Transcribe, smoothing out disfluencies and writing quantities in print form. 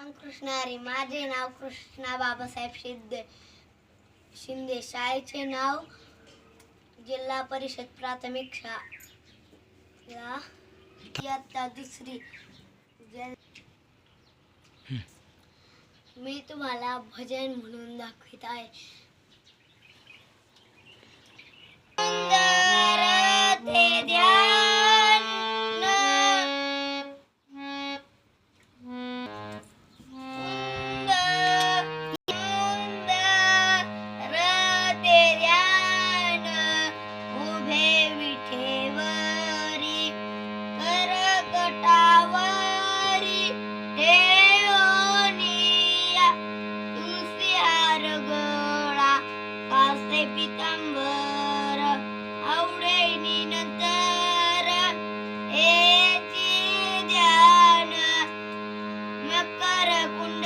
रामकृष्ण हरी. माझे नाव कृष्णा बाबासाहेब शिंदे. शाळेचे नाव जिल्हा परिषद प्राथमिक शाळा इयत्ता दुसरी. मी तुम्हाला भजन म्हणून दाखवित आहे. सुंदर ते ध्यान, सुंदर ते ध्यान, उभे विठेवरी करकटावरी ठेवनिया तुलसी हार गळा कासे पितांबर आवडेनी नंतर हेची ध्यान मकर कुंड